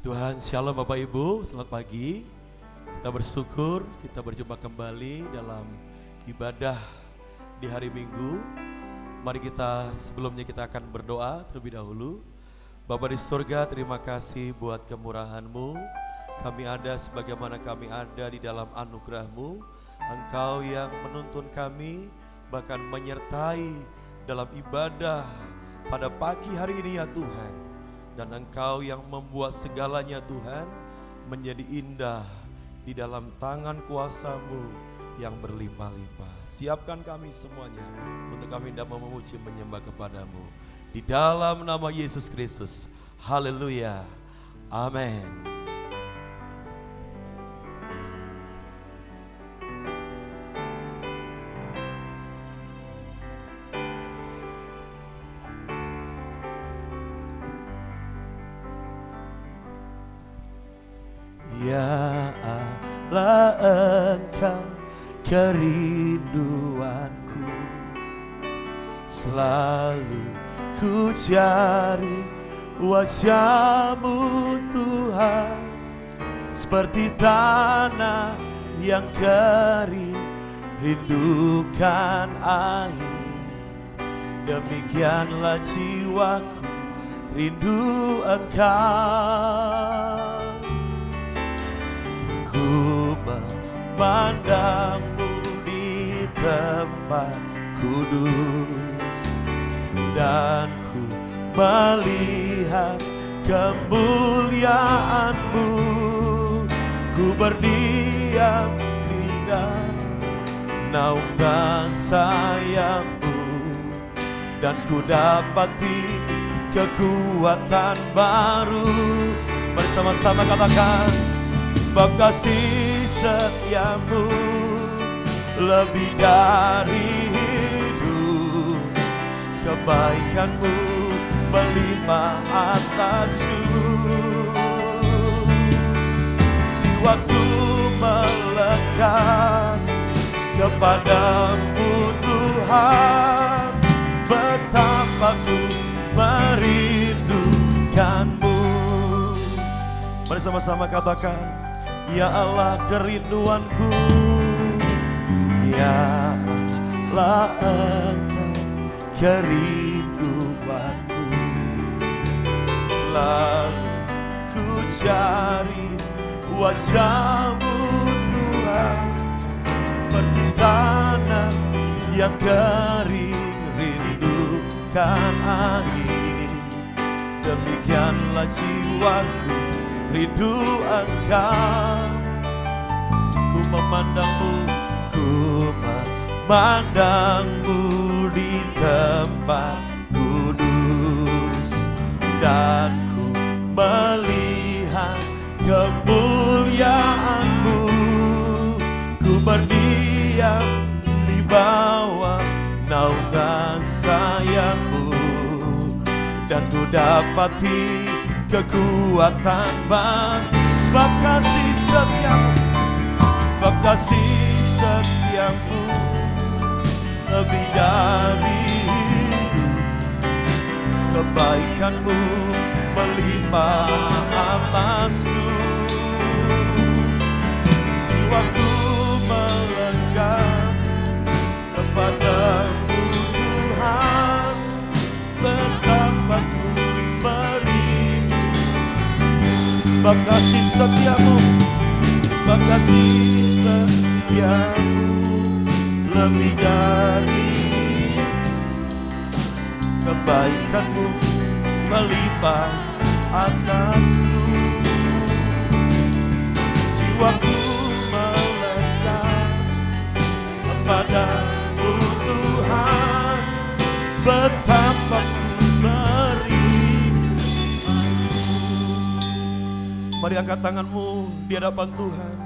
Tuhan, Shalom Bapak Ibu, selamat pagi. Kita bersyukur kita berjumpa kembali dalam ibadah di hari Minggu. Mari sebelumnya kita akan berdoa terlebih dahulu. Bapa di surga, terima kasih buat kemurahan-Mu. Kami ada sebagaimana kami ada di dalam anugerah-Mu. Engkau yang menuntun kami, bahkan menyertai dalam ibadah pada pagi hari ini ya Tuhan. Dan Engkau yang membuat segalanya Tuhan menjadi indah di dalam tangan kuasa-Mu yang berlimpah-limpah. Siapkan kami semuanya untuk kami dapat memuji menyembah kepada-Mu. Di dalam nama Yesus Kristus. Haleluya. Amin. Ya Allah, Engkau kerinduanku, selalu ku cari wajah-Mu Tuhan, seperti tanah yang kering rindukan air. Demikianlah jiwaku rindu Engkau. Ku memandang-Mu di tempat kudus, dan ku melihat kemuliaan-Mu. Ku berdiam di naungan sayap-Mu, dan ku dapati kekuatan baru. Mari sama-sama katakan, sebab kasih setia-Mu lebih dari hidup, kebaikan-Mu melimpah atasku. Jiwaku melekat kepada-Mu Tuhan, betapa ku merindukan-Mu. Mari sama-sama katakan, ya Allah kerinduanku, ya Allah Engkau kerinduanku. Selalu ku cari wajah-Mu Tuhan, seperti tanah yang kering rindukan air. Demikianlah jiwaku rindu Engkau. Ku memandang-Mu, ku memandang-Mu di tempat kudus, dan ku melihat kemuliaan-Mu. Ku berdiam di bawah naungan sayap-Mu, dan ku dapati kekuatan baru. Sebab kasih setia-Mu, sebab kasih setia-Mu lebih dari hidup, kebaikan-Mu melimpah atasku. Jiwaku melekat kepada-Mu Tuhan, betapa ku sebab kasih setia-Mu, sebab kasih setia-Mu lebih dari kebaikan-Mu melimpah atasku. Jiwaku melekat kepada-Mu Tuhan, betapa ku Mari angkat tanganmu di hadapan Tuhan.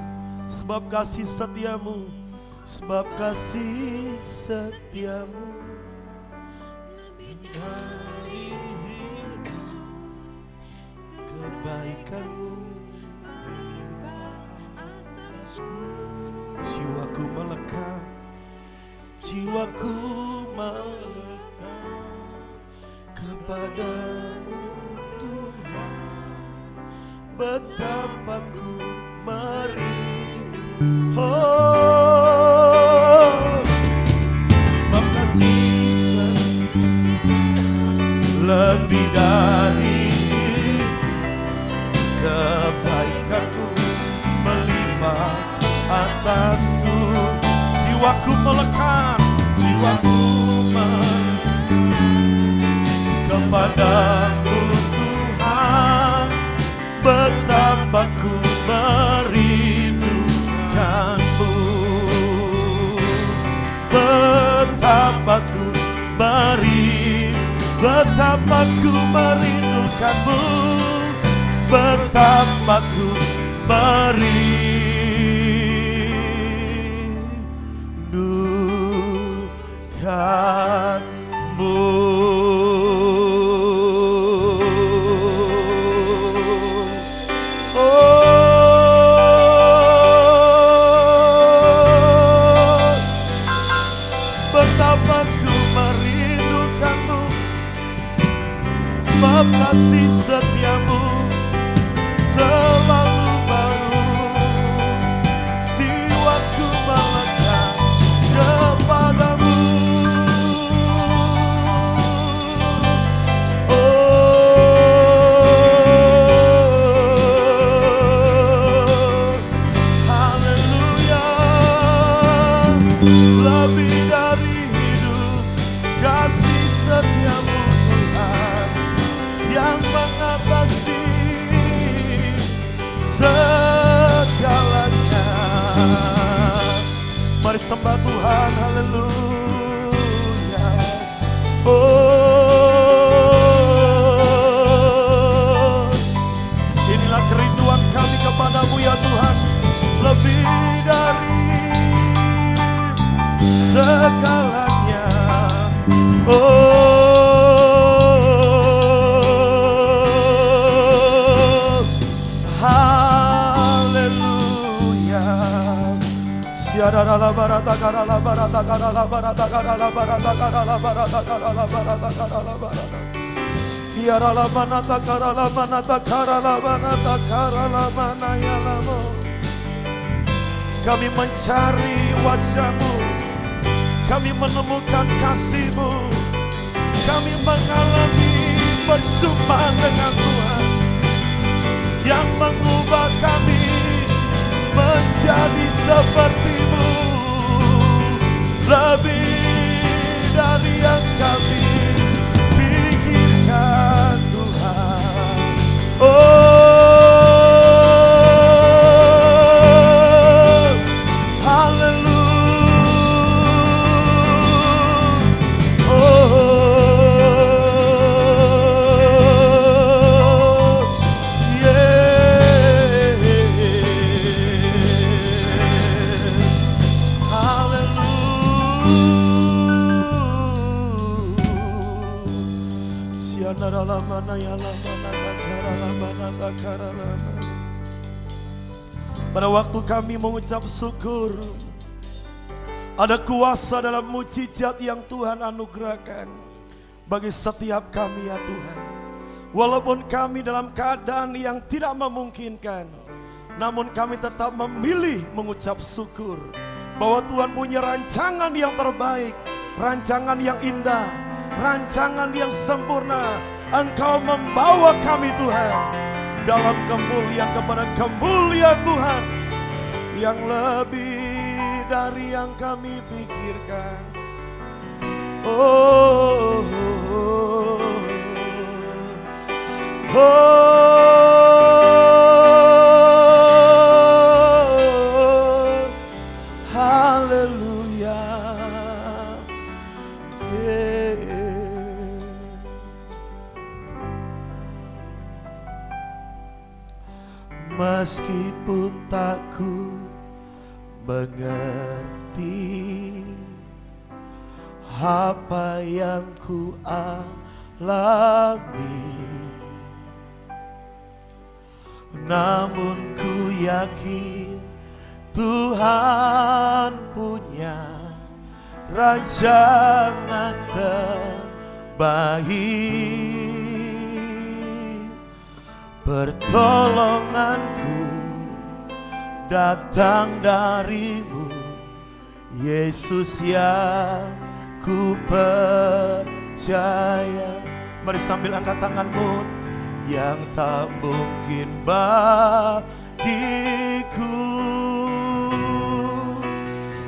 Sebab kasih setia-Mu, sebab kasih setia-Mu lebih dari hidup, kebaikan-Mu melimpah atasku. Jiwaku melekat, jiwaku melekat kepada-Mu Tuhan, betapa ku merindu. Oh, sebab kasih lebih dari kebaikanku melimpah atasku. Jiwaku melekat, jiwaku kepadamu Tuhan, betapa ku merindukanmu, betapa ku merindukanmu, betapa ku merindukanmu. Sebab kasih setiamu selalu baru, jiwaku melekat kepadamu. Oh, haleluya, lebih dari hidup kasih setiamu Tuhan yang mengatasi segalanya. Mari sembah Tuhan, haleluya. Oh, inilah kerinduan kami kepadamu ya Tuhan, lebih dari segalanya. Siarala barata karala barata karala barata karala barata karala barata karala barata karala barata. Siarala manata karala manata karala manata karala manayalamo. Kami mencari wajah-Mu, kami menemukan kasih-Mu, kami mengalami berjumpa dengan Tuhan yang mengubah kami menjadi seperti-Mu, lebih dari yang kami pikirkan Tuhan. Oh, haleluya. Oh, yeah. Pada waktu kami mengucap syukur, ada kuasa dalam mujizat yang Tuhan anugerahkan bagi setiap kami ya Tuhan. Walaupun kami dalam keadaan yang tidak memungkinkan, namun kami tetap memilih mengucap syukur bahwa Tuhan punya rancangan yang terbaik, rancangan yang indah, rancangan yang sempurna. Engkau membawa kami Tuhan dalam kemuliaan kepada kemuliaan Tuhan yang lebih dari yang kami pikirkan. Oh, oh, oh, oh, haleluya. Meskipun tak ku mengerti apa yang ku alami, namun ku yakin Tuhan punya rancangan terbaik. Pertolonganku datang darimu, Yesus yang ku percaya. Mari sambil angkat tanganmu. Yang tak mungkin bagiku,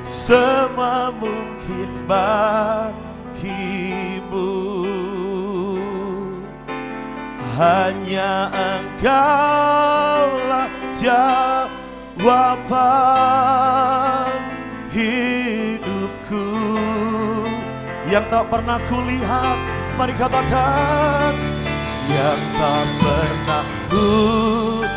semua mungkin bagimu. Hanya Engkaulah jawaban hidupku. Yang tak pernah kulihat, mari katakan. Yang tak pernah kulihat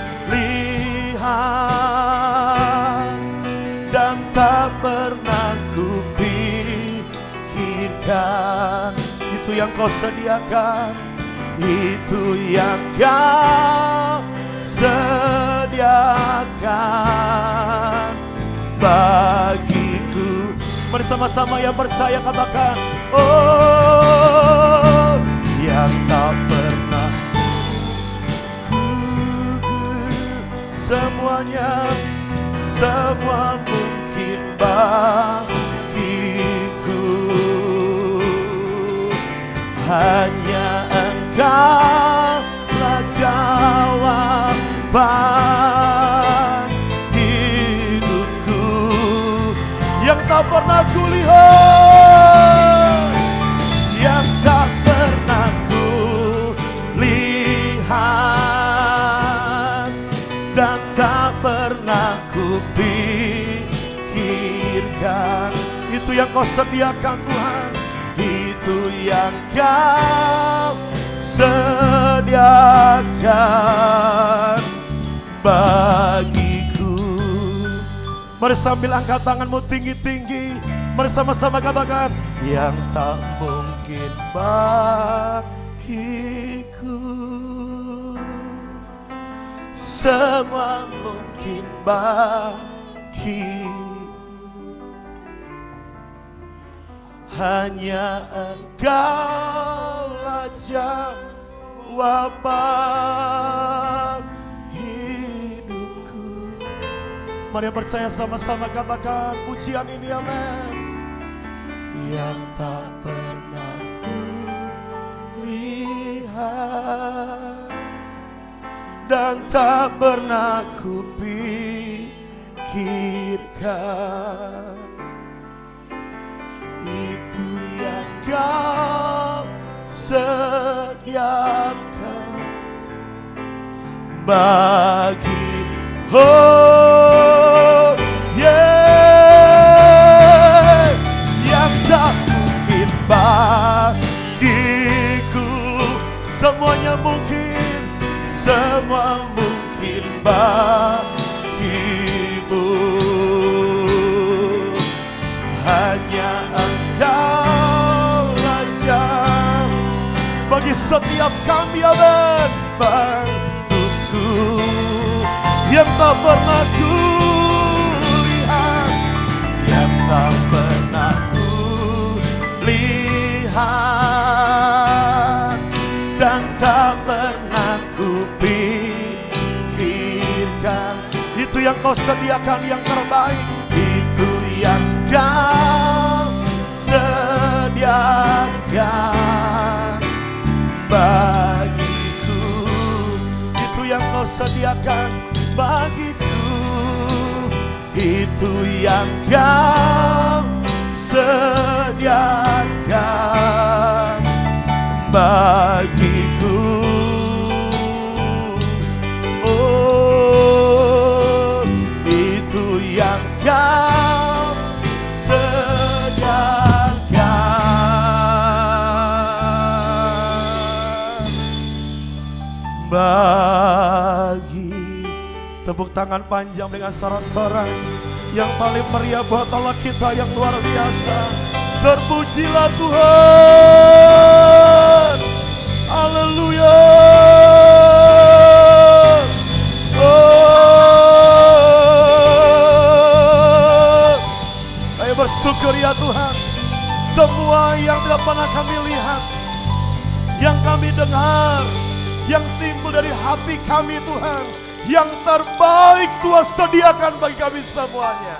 dan tak pernah kupikirkan, itu yang kau sediakan, itu yang kau sediakan bagiku. Mari sama-sama yang percaya katakan, oh, yang tak pernah semuanya, semua mungkin bagiku. Hanya Engkaulah jawaban hidupku. Yang tak pernah kulihat, yang tak pernah kulihat dan tak pernah kupikirkan, itu yang kau sediakan Tuhan, itu yang kau sediakan bagiku. Mari sambil angkat tanganmu tinggi-tinggi, mari sama-sama katakan, yang tak mungkin bagiku, semua mungkin bagiku. Hanya Engkaulah jawaban hidupku. Mari yang percaya sama-sama katakan pujian ini, amin. Yang tak pernah kulihat dan tak pernah kupikirkan, itu yang kau sediakan bagi yang tak mungkin bagiku. Semuanya mungkin, semua mungkin bagimu. Hanya Engkaulah jawaban bagi setiap kami, amin. Bantuku yang tak pernah kulihat, yang tak pernah kulihat dan tak pernah kupikirkan, itu yang kau sediakan yang terbaik, itu yang kau sediakan bagiku, itu yang kau sediakan bagiku, itu yang kau sediakan bagiku. Oh, itu yang kau sediakan bagi. Tepuk tangan panjang dengan sorak-sorai yang paling meriah buat Allah kita yang luar biasa. Terpujilah Tuhan. Haleluya. Oh, ayo bersyukur ya Tuhan. Semua yang tidak pernah kami lihat, yang kami dengar, yang timbul dari hati kami Tuhan. Yang terbaik Tuhan sediakan bagi kami semuanya.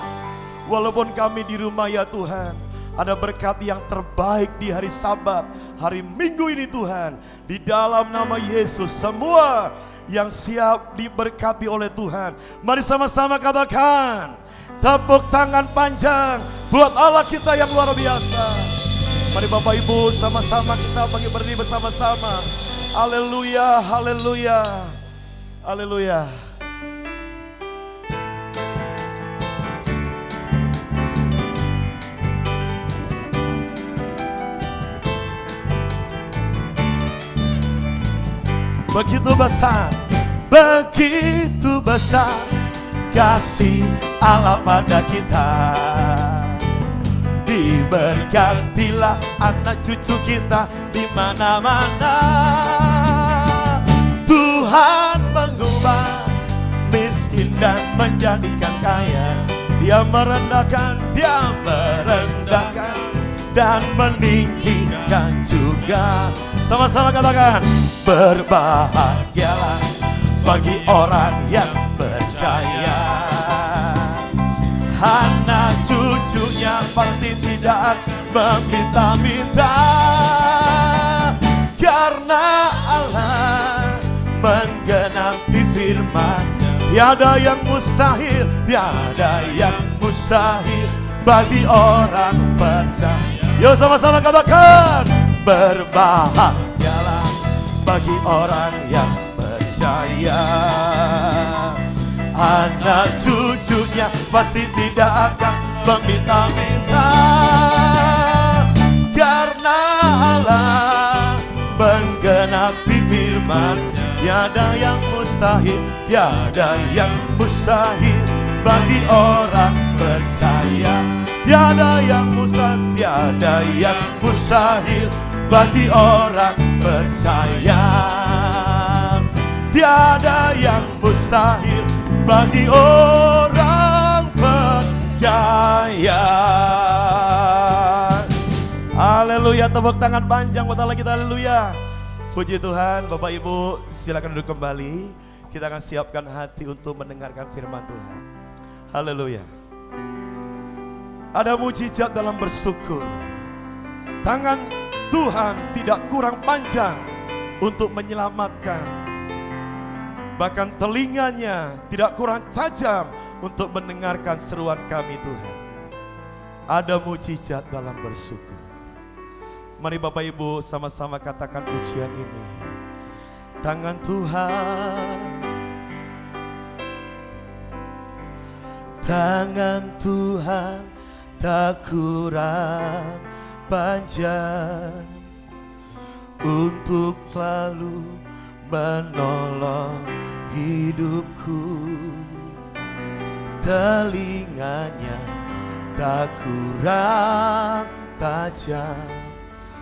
Walaupun kami di rumah ya Tuhan, ada berkat yang terbaik di hari Sabat, hari Minggu ini Tuhan. Di dalam nama Yesus semua yang siap diberkati oleh Tuhan. Mari sama-sama katakan, tepuk tangan panjang buat Allah kita yang luar biasa. Mari Bapak Ibu sama-sama kita berdiri bersama-sama. Haleluya, haleluya, haleluya. Begitu besar kasih Allah pada kita. Diberkatilah anak cucu kita di mana-mana. Tuhan mengubah miskin dan menjadikan kaya. Dia merendahkan dan meninggikan juga. Sama-sama katakan, berbahagialah bagi orang yang percaya. Anak cucunya pasti tidak meminta-minta, karena Allah menggenapi firman. Tiada yang mustahil, tiada yang mustahil bagi orang percaya. Yuk sama-sama katakan, berbahagialah bagi orang yang percaya. Anak cucunya pasti tidak akan meminta-minta, karena Allah menggenapi firman. Tiada yang mustahil, tiada yang mustahil bagi orang percaya. Tiada yang mustahil, tiada yang mustahil bagi orang percaya. Tiada yang mustahil bagi orang percaya. Haleluya, tepuk tangan panjang buat Allah kita, haleluya. Puji Tuhan. Bapak Ibu silakan duduk kembali. Kita akan siapkan hati untuk mendengarkan firman Tuhan. Haleluya. Ada mujizat dalam bersyukur. Tangan Tuhan tidak kurang panjang untuk menyelamatkan. Bahkan telinganya tidak kurang tajam untuk mendengarkan seruan kami Tuhan. Ada mujizat dalam bersyukur. Mari Bapak Ibu sama-sama katakan pujian ini. Tangan Tuhan tak kurang panjang untuk selalu menolong hidupku. Telinganya tak kurang tajam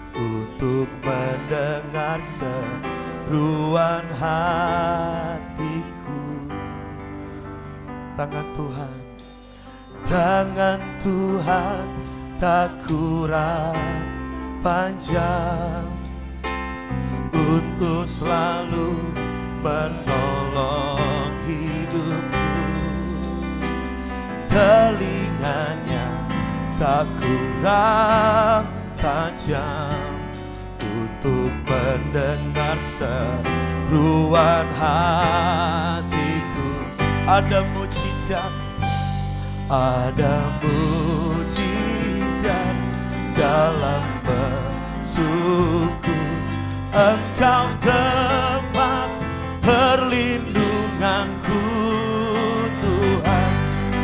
untuk mendengar seruan hatiku. Tangan Tuhan tak kurang panjang untuk selalu menolong hidupku. Telinganya tak kurang tajam untuk mendengar seruan hatiku. Ada mujizat dalam bersyukur. Engkau tempat perlindunganku Tuhan.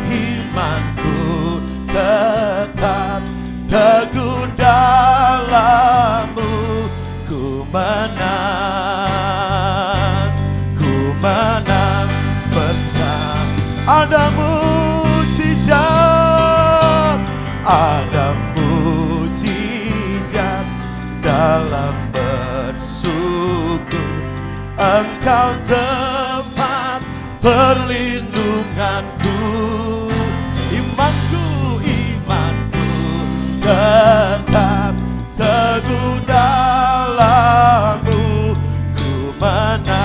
Imanku tetap teguh dalam-Mu. Ku menang bersama. Ada mujizat dalam bersyukur. Engkau tempat perlindunganku. Imanku tetap teguh dalam-Mu. Ku menang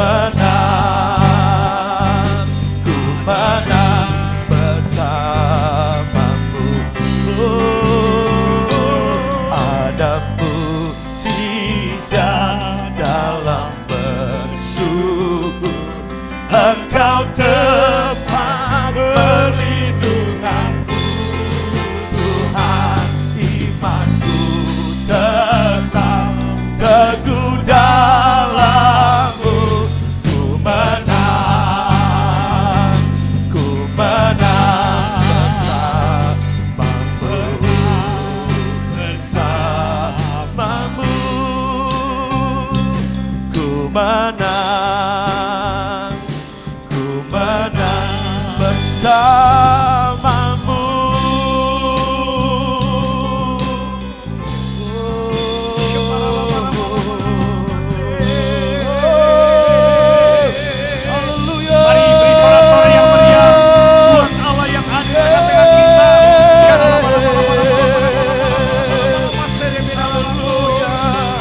menang, ku menang bersamamu. Ada mujizat dalam bersyukur, Engkau tempat perlindunganku. Tuhan, imanku tetap teguh dalam-Mu. Ku menang bersamamu, ku menang bersamamu. Mari beri sorak-sorai yang meriah buat Allah yang hadir di tengah kita.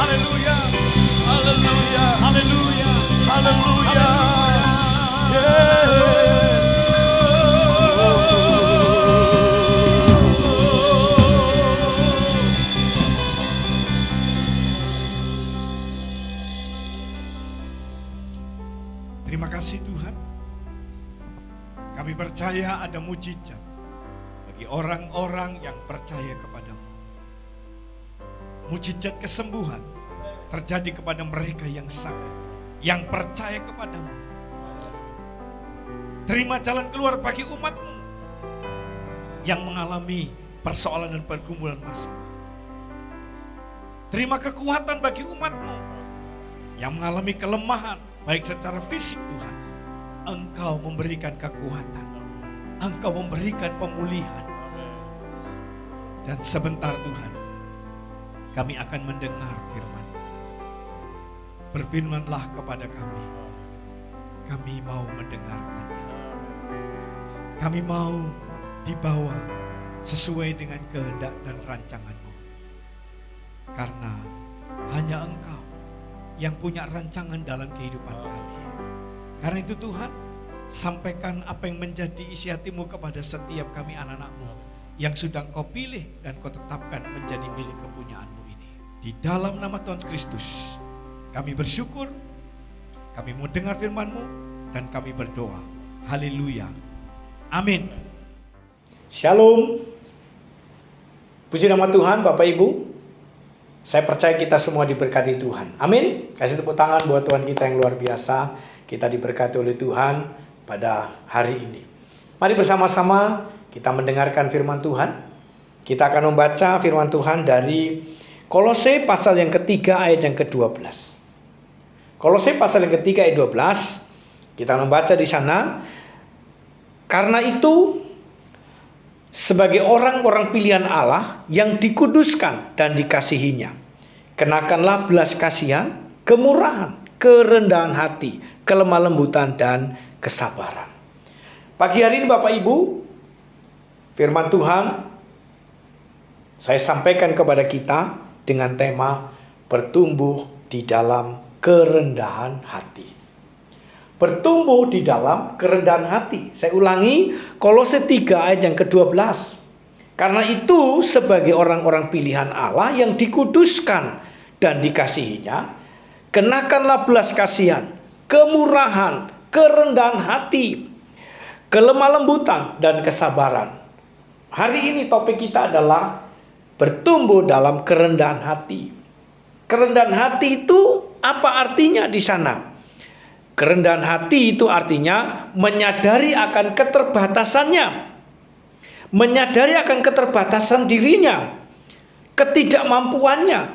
Haleluya, haleluya, haleluya, haleluya, haleluya. Terima kasih Tuhan. Kami percaya ada mujizat bagi orang-orang yang percaya kepadamu. Mujizat kesembuhan terjadi kepada mereka yang sakit, yang percaya kepadamu. Terima jalan keluar bagi umatmu yang mengalami persoalan dan pergumulan masalah. Terima kekuatan bagi umatmu yang mengalami kelemahan, baik secara fisik Tuhan. Engkau memberikan kekuatan, Engkau memberikan pemulihan. Dan sebentar Tuhan, kami akan mendengar firman-Mu. Berfirmanlah kepada kami, kami mau mendengarkannya. Kami mau dibawa sesuai dengan kehendak dan rancangan-Mu. Karena hanya Engkau yang punya rancangan dalam kehidupan kami. Karena itu Tuhan, sampaikan apa yang menjadi isi hati-Mu kepada setiap kami anak-anak-Mu yang sudah Engkau pilih dan Kau tetapkan menjadi milik kepunyaan-Mu ini. Di dalam nama Tuhan Kristus, kami bersyukur, kami mau dengar firman-Mu, dan kami berdoa. Haleluya. Amin. Shalom. Puji nama Tuhan, Bapak Ibu. Saya percaya kita semua diberkati Tuhan. Amin. Kasih tepuk tangan buat Tuhan kita yang luar biasa. Kita diberkati oleh Tuhan pada hari ini. Mari bersama-sama kita mendengarkan firman Tuhan. Kita akan membaca firman Tuhan dari Kolose pasal yang ketiga ayat yang ke-12. Kolose pasal yang ketiga ayat 12. Kita membaca di sana. Karena itu, sebagai orang-orang pilihan Allah yang dikuduskan dan dikasihinya, kenakanlah belas kasihan, kemurahan, kerendahan hati, kelemah lembutan, dan kesabaran. Pagi hari ini Bapak Ibu, firman Tuhan saya sampaikan kepada kita dengan tema bertumbuh di dalam kerendahan hati. Bertumbuh di dalam kerendahan hati. Saya ulangi, Kolose 3 ayat yang ke-12. Karena itu sebagai orang-orang pilihan Allah yang dikuduskan dan dikasihinya, kenakanlah belas kasihan, kemurahan, kerendahan hati, kelemah lembutan, dan kesabaran. Hari ini topik kita adalah bertumbuh dalam kerendahan hati. Kerendahan hati itu apa artinya di sana? Kerendahan hati itu artinya menyadari akan keterbatasannya, menyadari akan keterbatasan dirinya, ketidakmampuannya.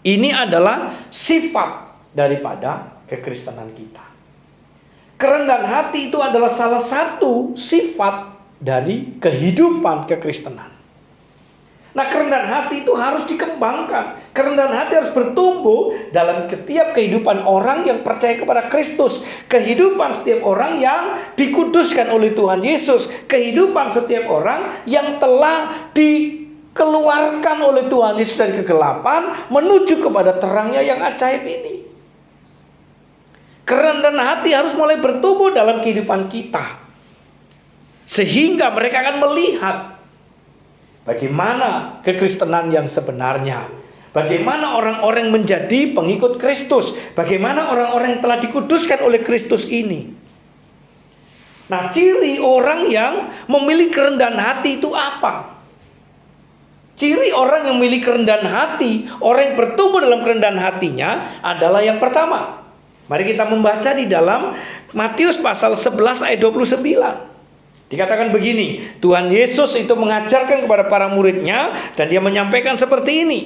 Ini adalah sifat daripada kekristenan kita. Kerendahan hati itu adalah salah satu sifat dari kehidupan kekristenan. Nah, kerendahan hati itu harus dikembangkan. Kerendahan hati harus bertumbuh dalam setiap kehidupan orang yang percaya kepada Kristus. Kehidupan setiap orang yang dikuduskan oleh Tuhan Yesus. Kehidupan setiap orang yang telah dikeluarkan oleh Tuhan Yesus dari kegelapan menuju kepada terangnya yang ajaib ini. Kerendahan hati harus mulai bertumbuh dalam kehidupan kita. Sehingga mereka akan melihat bagaimana kekristenan yang sebenarnya. Bagaimana orang-orang menjadi pengikut Kristus. Bagaimana orang-orang yang telah dikuduskan oleh Kristus ini. Nah, ciri orang yang memiliki kerendahan hati itu apa? Ciri orang yang memiliki kerendahan hati, orang yang bertumbuh dalam kerendahan hatinya adalah yang pertama. Mari kita membaca di dalam Matius pasal 11 ayat 29. Dikatakan begini, Tuhan Yesus itu mengajarkan kepada para muridnya dan dia menyampaikan seperti ini.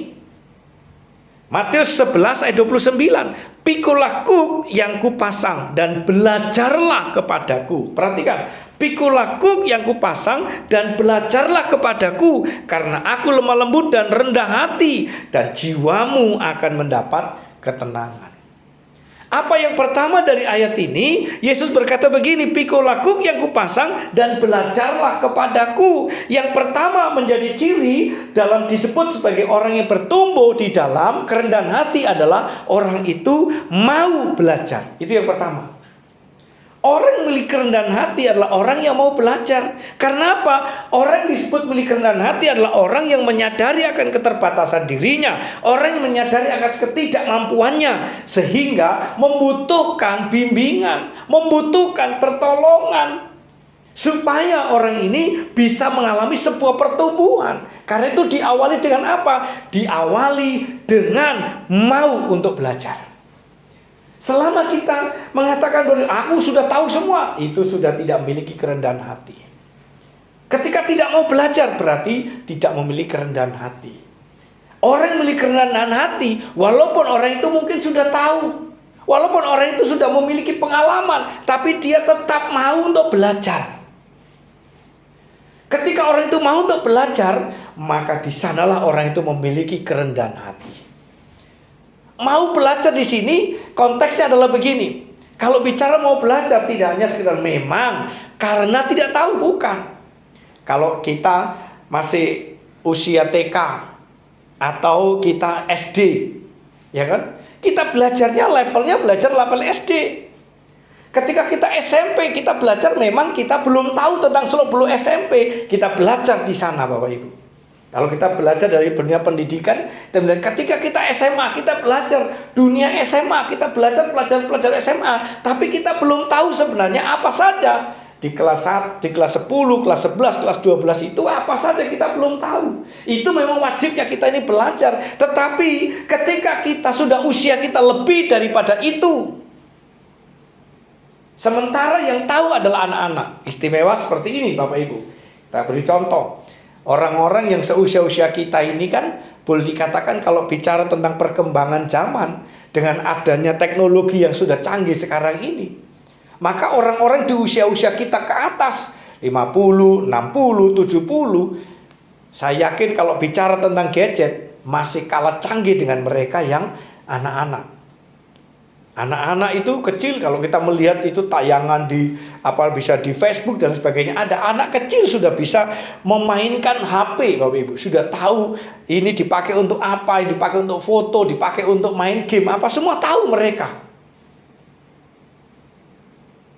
Matius 11 ayat 29. Pikulah kuk yang kupasang dan belajarlah kepadaku. Perhatikan, pikulah kuk yang kupasang dan belajarlah kepadaku, karena aku lemah lembut dan rendah hati, dan jiwamu akan mendapat ketenangan. Apa yang pertama dari ayat ini? Yesus berkata begini, pikulah kuk yang kupasang dan belajarlah kepadaku. Yang pertama menjadi ciri dalam disebut sebagai orang yang bertumbuh di dalam kerendahan hati adalah orang itu mau belajar. Itu yang pertama. Orang yang memiliki kerendahan hati adalah orang yang mau belajar. Karena apa? Orang yang disebut memiliki kerendahan hati adalah orang yang menyadari akan keterbatasan dirinya. Orang yang menyadari akan ketidakmampuannya. Sehingga membutuhkan bimbingan, membutuhkan pertolongan. Supaya orang ini bisa mengalami sebuah pertumbuhan. Karena itu diawali dengan apa? Diawali dengan mau untuk belajar. Selama kita mengatakan bahwa aku sudah tahu semua, itu sudah tidak memiliki kerendahan hati. Ketika tidak mau belajar berarti tidak memiliki kerendahan hati. Orang yang memiliki kerendahan hati, walaupun orang itu mungkin sudah tahu, walaupun orang itu sudah memiliki pengalaman, tapi dia tetap mau untuk belajar. Ketika orang itu mau untuk belajar, maka di sanalah orang itu memiliki kerendahan hati. Mau belajar di sini konteksnya adalah begini. Kalau bicara mau belajar tidak hanya sekedar memang karena tidak tahu, bukan. Kalau kita masih usia TK atau kita SD, ya kan? Kita belajarnya levelnya belajar level SD. Ketika kita SMP kita belajar memang kita belum tahu tentang seluk-beluk SMP, kita belajar di sana Bapak Ibu. Kalau kita belajar dari dunia pendidikan, dan ketika kita SMA, kita belajar dunia SMA, kita belajar pelajaran-pelajaran SMA, tapi kita belum tahu sebenarnya apa saja di kelas 1, di kelas 10, kelas 11, kelas 12 itu apa saja kita belum tahu. Itu memang wajibnya kita ini belajar. Tetapi ketika kita sudah usia kita lebih daripada itu, sementara yang tahu adalah anak-anak. Istimewa seperti ini Bapak Ibu. Kita beri contoh. Orang-orang yang seusia-usia kita ini kan boleh dikatakan kalau bicara tentang perkembangan zaman dengan adanya teknologi yang sudah canggih sekarang ini, maka orang-orang di usia-usia kita ke atas 50, 60, 70, saya yakin kalau bicara tentang gadget masih kalah canggih dengan mereka yang anak-anak. Anak-anak itu kecil, kalau kita melihat itu tayangan di bisa di Facebook dan sebagainya, ada anak kecil sudah bisa memainkan HP Bapak Ibu, sudah tahu ini dipakai untuk apa, dipakai untuk foto, dipakai untuk main game, apa semua tahu mereka.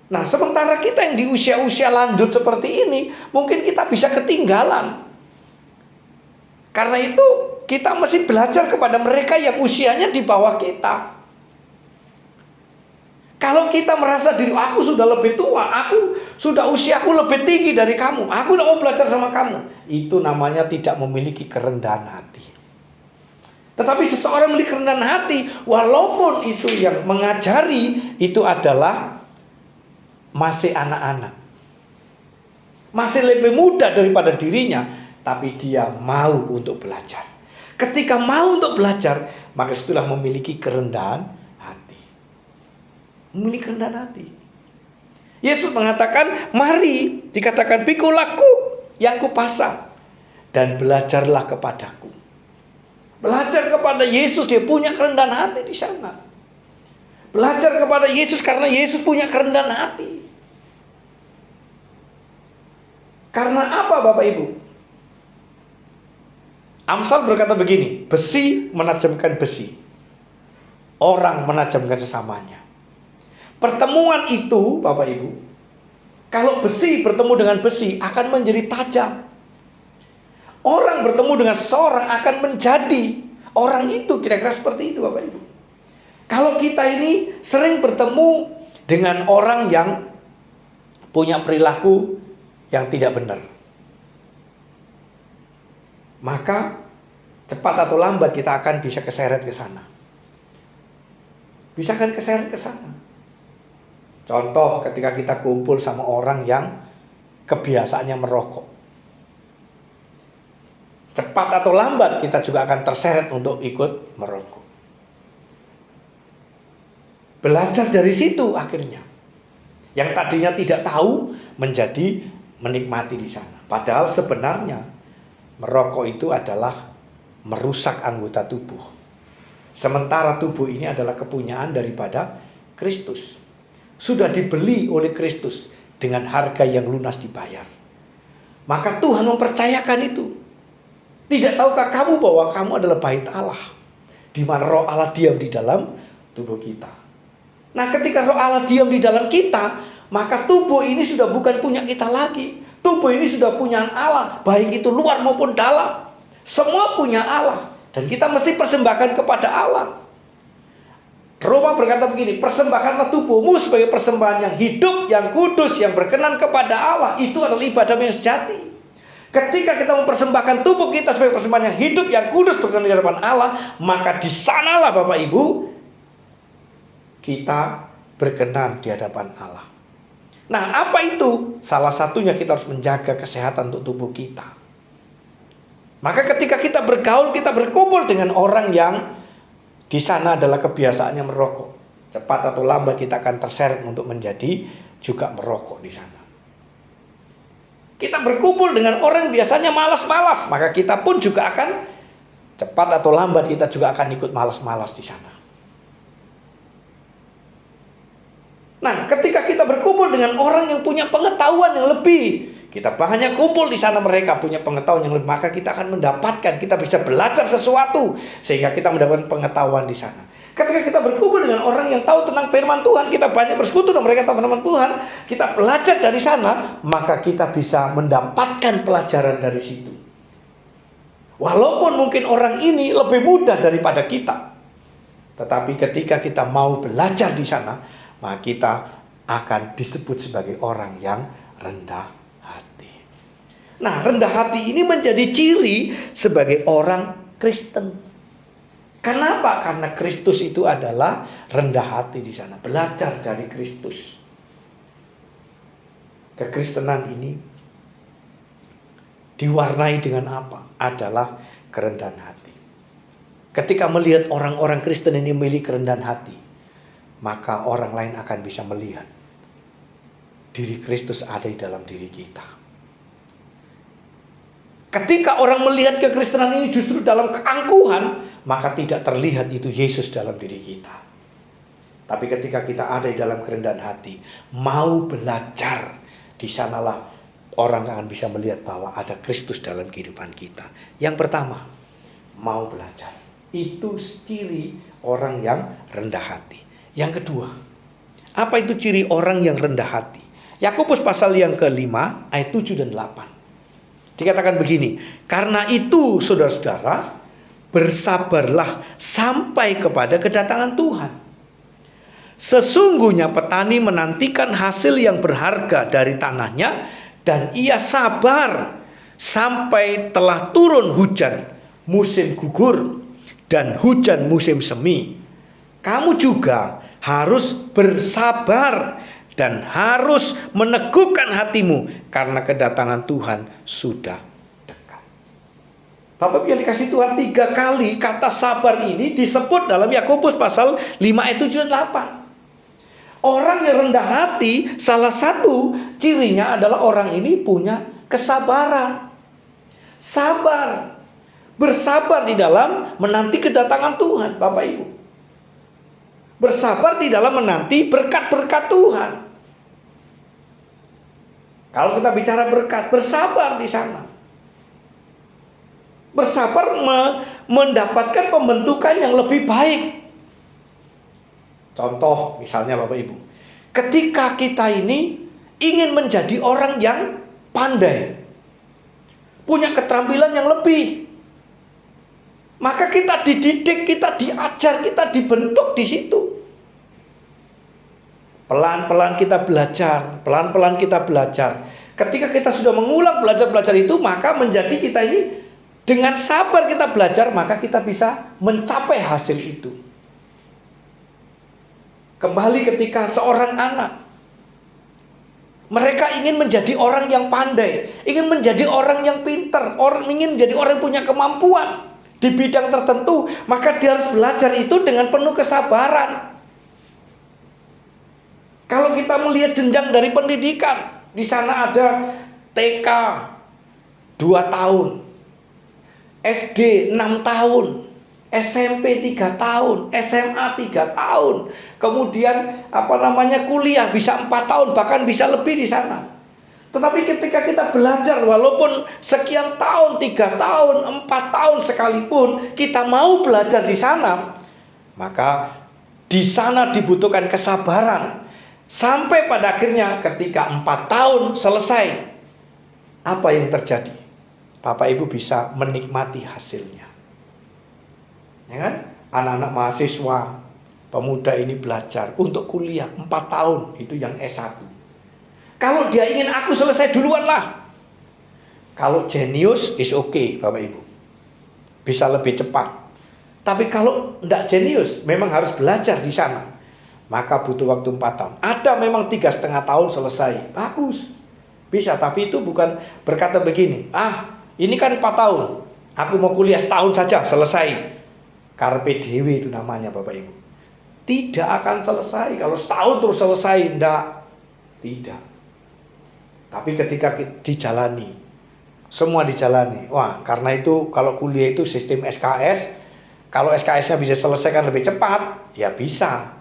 Nah, sementara kita yang di usia-usia lanjut seperti ini, mungkin kita bisa ketinggalan. Karena itu kita mesti belajar kepada mereka yang usianya di bawah kita. Kalau kita merasa diri aku sudah lebih tua, aku sudah usiaku lebih tinggi dari kamu, aku tidak mau belajar sama kamu, itu namanya tidak memiliki kerendahan hati. Tetapi seseorang memiliki kerendahan hati, walaupun itu yang mengajari itu adalah masih anak-anak, masih lebih muda daripada dirinya, tapi dia mau untuk belajar. Ketika mau untuk belajar, maka itulah memiliki kerendahan hati. Memiliki kerendahan hati. Yesus mengatakan, mari, dikatakan pikulah kuk yang kupasang dan belajarlah kepadaku. Belajar kepada Yesus, dia punya kerendahan hati di sana. Belajar kepada Yesus karena Yesus punya kerendahan hati. Karena apa Bapak Ibu? Amsal berkata begini, besi menajamkan besi, orang menajamkan sesamanya. Pertemuan itu, Bapak Ibu, kalau besi bertemu dengan besi akan menjadi tajam. Orang bertemu dengan seseorang akan menjadi orang itu, kira-kira seperti itu, Bapak Ibu. Kalau kita ini sering bertemu dengan orang yang punya perilaku yang tidak benar, maka cepat atau lambat kita akan bisa keseret ke sana. Bisa kan keseret ke sana. Contoh ketika kita kumpul sama orang yang kebiasaannya merokok. Cepat atau lambat kita juga akan terseret untuk ikut merokok. Belajar dari situ akhirnya. Yang tadinya tidak tahu menjadi menikmati di sana. Padahal sebenarnya merokok itu adalah merusak anggota tubuh. Sementara tubuh ini adalah kepunyaan daripada Kristus. Sudah dibeli oleh Kristus dengan harga yang lunas dibayar. Maka Tuhan mempercayakan itu. Tidak tahukah kamu bahwa kamu adalah bait Allah, di mana Roh Allah diam di dalam tubuh kita. Nah, ketika Roh Allah diam di dalam kita, maka tubuh ini sudah bukan punya kita lagi. Tubuh ini sudah punya Allah, baik itu luar maupun dalam. Semua punya Allah, dan kita mesti persembahkan kepada Allah. Roma berkata begini, persembahkanlah tubuhmu sebagai persembahan yang hidup, yang kudus, yang berkenan kepada Allah. Itu adalah ibadah yang sejati. Ketika kita mempersembahkan tubuh kita sebagai persembahan yang hidup, yang kudus, berkenan di hadapan Allah, maka di sanalah Bapak Ibu kita berkenan di hadapan Allah. Nah, apa itu? Salah satunya kita harus menjaga kesehatan untuk tubuh kita. Maka ketika kita bergaul, kita berkumpul dengan orang yang di sana adalah kebiasaannya merokok, cepat atau lambat kita akan terseret untuk menjadi juga merokok di sana. Kita berkumpul dengan orang yang biasanya malas-malas, maka kita pun juga akan cepat atau lambat kita juga akan ikut malas-malas di sana. Nah, ketika kita berkumpul dengan orang yang punya pengetahuan yang lebih, kita banyak kumpul di sana, mereka punya pengetahuan yang lebih, maka kita akan mendapatkan, kita bisa belajar sesuatu sehingga kita mendapatkan pengetahuan di sana. Ketika kita berkumpul dengan orang yang tahu tentang firman Tuhan, kita banyak bersekutu dengan mereka tahu firman Tuhan, kita belajar dari sana, maka kita bisa mendapatkan pelajaran dari situ. Walaupun mungkin orang ini lebih mudah daripada kita, tetapi ketika kita mau belajar di sana, maka kita akan disebut sebagai orang yang rendah hati. Nah, rendah hati ini menjadi ciri sebagai orang Kristen. Kenapa? Karena Kristus itu adalah rendah hati di sana. Belajar dari Kristus. Kekristenan ini diwarnai dengan apa? Adalah kerendahan hati. Ketika melihat orang-orang Kristen ini memiliki kerendahan hati, maka orang lain akan bisa melihat diri Kristus ada di dalam diri kita. Ketika orang melihat kekristenan ini justru dalam keangkuhan, maka tidak terlihat itu Yesus dalam diri kita. Tapi ketika kita ada di dalam kerendahan hati, mau belajar, di sanalah orang akan bisa melihat bahwa ada Kristus dalam kehidupan kita. Yang pertama, mau belajar. Itu ciri orang yang rendah hati. Yang kedua, apa itu ciri orang yang rendah hati? Yakobus pasal yang ke-5 ayat 7 dan 8. Dikatakan begini, karena itu saudara-saudara, bersabarlah sampai kepada kedatangan Tuhan. Sesungguhnya petani menantikan hasil yang berharga dari tanahnya, dan ia sabar sampai telah turun hujan musim gugur dan hujan musim semi. Kamu juga harus bersabar dan harus meneguhkan hatimu karena kedatangan Tuhan sudah dekat. Bapak yang dikasih Tuhan, 3 kali kata sabar ini disebut dalam Yakobus pasal 5 ayat 7 dan 8. Orang yang rendah hati, salah satu cirinya adalah orang ini punya kesabaran. Sabar. Bersabar di dalam menanti kedatangan Tuhan, Bapak Ibu. Bersabar di dalam menanti berkat-berkat Tuhan. Kalau kita bicara berkat, bersabar di sana. Bersabar mendapatkan pembentukan yang lebih baik. Contoh misalnya Bapak Ibu, Ketika kita ini ingin menjadi orang yang pandai, punya keterampilan yang lebih, maka kita dididik, kita diajar, kita dibentuk di situ. Pelan-pelan kita belajar, pelan-pelan kita belajar. Ketika kita sudah mengulang belajar itu, maka menjadi kita ini dengan sabar kita belajar, maka kita bisa mencapai hasil itu. Kembali ketika seorang anak, mereka ingin menjadi orang yang pandai, ingin menjadi orang yang pintar, ingin menjadi orang yang punya kemampuan di bidang tertentu, maka dia harus belajar itu dengan penuh kesabaran. Kalau kita melihat jenjang dari pendidikan, di sana ada TK 2 tahun, SD 6 tahun, SMP 3 tahun, SMA 3 tahun, kemudian kuliah bisa 4 tahun, bahkan bisa lebih di sana. Tetapi ketika kita belajar, walaupun sekian tahun, 3 tahun, 4 tahun sekalipun, kita mau belajar di sana, maka di sana dibutuhkan kesabaran. Sampai pada akhirnya ketika 4 tahun selesai, apa yang terjadi? Bapak Ibu bisa menikmati hasilnya. Ya kan? Anak-anak mahasiswa, pemuda ini belajar untuk kuliah 4 tahun, itu yang S1. Kalau dia ingin aku selesai duluan lah. Kalau jenius is okay, Bapak Ibu, bisa lebih cepat. Tapi kalau tidak jenius, memang harus belajar di sana, maka butuh waktu 4 tahun. Ada memang 3,5 tahun selesai, bagus, bisa. Tapi itu bukan berkata begini, ini kan 4 tahun, aku mau kuliah setahun saja selesai. Carpe diem itu namanya, Bapak Ibu. Tidak akan selesai kalau setahun terus selesai, tidak. Tapi ketika dijalani, semua dijalani. Karena itu kalau kuliah itu sistem SKS, kalau SKS-nya bisa selesaikan lebih cepat, ya bisa.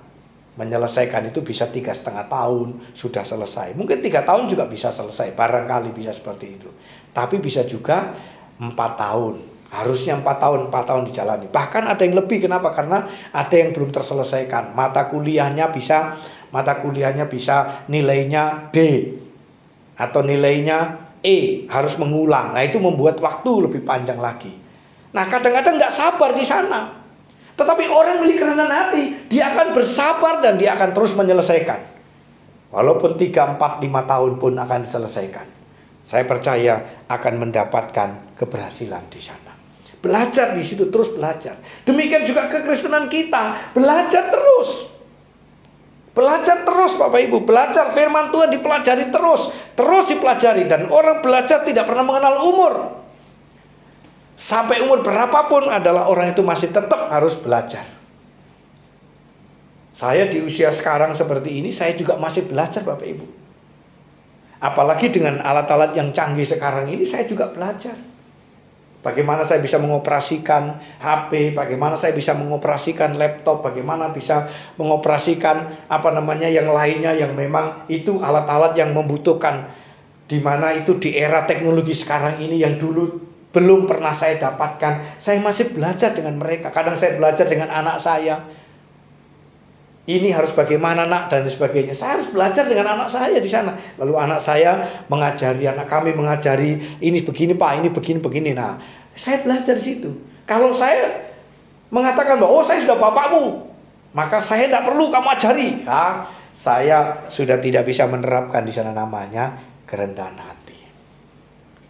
Menyelesaikan itu bisa 3,5 tahun sudah selesai. Mungkin 3 tahun juga bisa selesai, barangkali bisa seperti itu. Tapi bisa juga 4 tahun. Harusnya 4 tahun dijalani. Bahkan ada yang lebih, kenapa? Karena ada yang belum terselesaikan. Mata kuliahnya bisa nilainya D atau nilainya E, harus mengulang. Nah, itu membuat waktu lebih panjang lagi. Nah, kadang-kadang nggak sabar di sana. Tetapi orang memiliki kerendahan hati, dia akan bersabar dan dia akan terus menyelesaikan. Walaupun 3, 4, 5 tahun pun akan diselesaikan. Saya percaya akan mendapatkan keberhasilan di sana. Belajar di situ, terus belajar. Demikian juga kekristenan kita, belajar terus. Belajar terus, Bapak Ibu. Belajar firman Tuhan, dipelajari terus dipelajari. Dan orang belajar tidak pernah mengenal umur. Sampai umur berapapun adalah orang itu masih tetap harus belajar. Saya di usia sekarang seperti ini, saya juga masih belajar, Bapak Ibu. Apalagi dengan alat-alat yang canggih sekarang ini, saya juga belajar. Bagaimana saya bisa mengoperasikan HP, bagaimana saya bisa mengoperasikan laptop, bagaimana bisa mengoperasikan yang lainnya yang memang itu alat-alat yang membutuhkan, di mana itu di era teknologi sekarang ini yang dulu belum pernah saya dapatkan. Saya masih belajar dengan mereka. Kadang saya belajar dengan anak saya. Ini harus bagaimana, nak, dan sebagainya. Saya harus belajar dengan anak saya di sana. Lalu anak saya mengajari, anak kami mengajari, ini begini Pak, ini begini. Nah, saya belajar di situ. Kalau saya mengatakan bahwa saya sudah bapakmu, maka saya tidak perlu kamu ajari. Saya sudah tidak bisa menerapkan di sana, namanya kerendahan hati.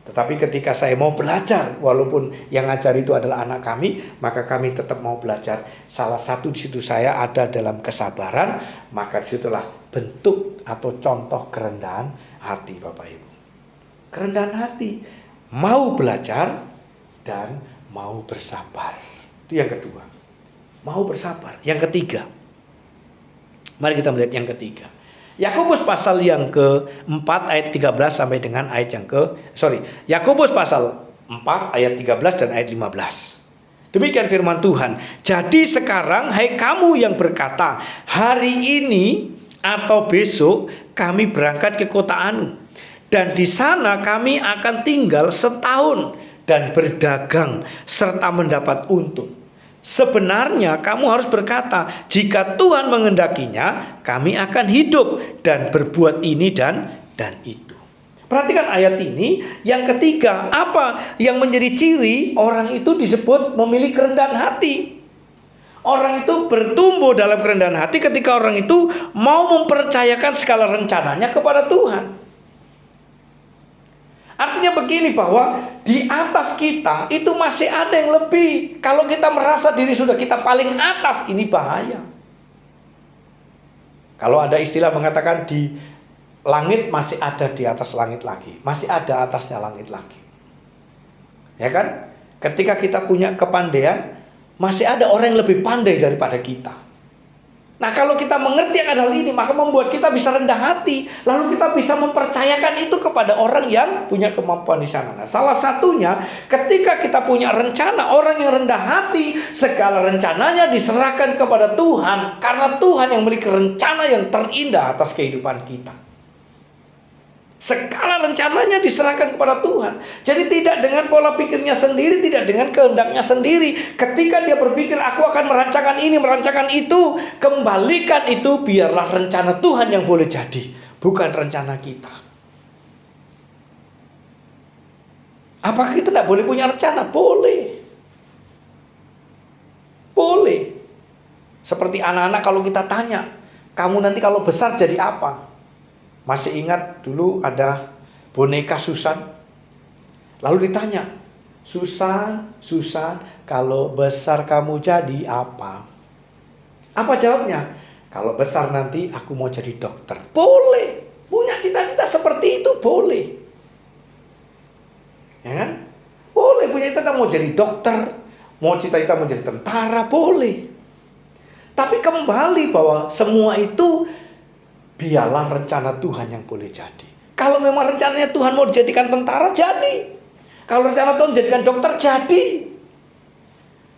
Tetapi ketika saya mau belajar, walaupun yang ngajar itu adalah anak kami, maka kami tetap mau belajar. Salah satu di situ saya ada dalam kesabaran, maka disitulah bentuk atau contoh kerendahan hati, Bapak Ibu. Kerendahan hati, mau belajar dan mau bersabar. Itu yang kedua. Mau bersabar. Yang ketiga, mari kita melihat yang ketiga. Yakobus pasal yang ke-4 ayat 13 sampai dengan ayat Yakobus pasal 4 ayat 13 dan ayat 15. Demikian firman Tuhan. Jadi sekarang hai kamu yang berkata, hari ini atau besok kami berangkat ke kota Anu, dan di sana kami akan tinggal setahun dan berdagang serta mendapat untung. Sebenarnya kamu harus berkata, jika Tuhan mengendakinya, kami akan hidup dan berbuat ini dan itu. Perhatikan ayat ini. Yang ketiga, apa yang menjadi ciri orang itu disebut memiliki kerendahan hati? Orang itu bertumbuh dalam kerendahan hati ketika orang itu mau mempercayakan segala rencananya kepada Tuhan. Artinya begini, bahwa di atas kita itu masih ada yang lebih. Kalau kita merasa diri sudah kita paling atas, ini bahaya. Kalau ada istilah mengatakan di langit masih ada di atas langit lagi. Masih ada atasnya langit lagi. Ya kan? Ketika kita punya kepandaian, masih ada orang yang lebih pandai daripada kita. Nah, kalau kita mengerti akan hal ini, maka membuat kita bisa rendah hati. Lalu kita bisa mempercayakan itu kepada orang yang punya kemampuan di sana. Nah, salah satunya ketika kita punya rencana, orang yang rendah hati, segala rencananya diserahkan kepada Tuhan. Karena Tuhan yang memiliki rencana yang terindah atas kehidupan kita. Segala rencananya diserahkan kepada Tuhan. Jadi tidak dengan pola pikirnya sendiri, tidak dengan kehendaknya sendiri. Ketika dia berpikir, aku akan merancangkan ini, merancangkan itu, kembalikan itu, biarlah rencana Tuhan yang boleh jadi, bukan rencana kita. Apakah kita tidak boleh punya rencana? Boleh. Boleh. Seperti anak-anak kalau kita tanya, kamu nanti kalau besar jadi apa? Masih ingat dulu ada boneka Susan? Lalu ditanya, Susan, kalau besar kamu jadi apa? Apa jawabnya? Kalau besar nanti aku mau jadi dokter. Boleh. Punya cita-cita seperti itu boleh. Ya kan? Boleh punya cita-cita mau jadi dokter, mau cita-cita mau jadi tentara, boleh. Tapi kembali bahwa semua itu biarlah rencana Tuhan yang boleh jadi. Kalau memang rencananya Tuhan mau dijadikan tentara, jadi. Kalau rencana Tuhan dijadikan dokter, jadi.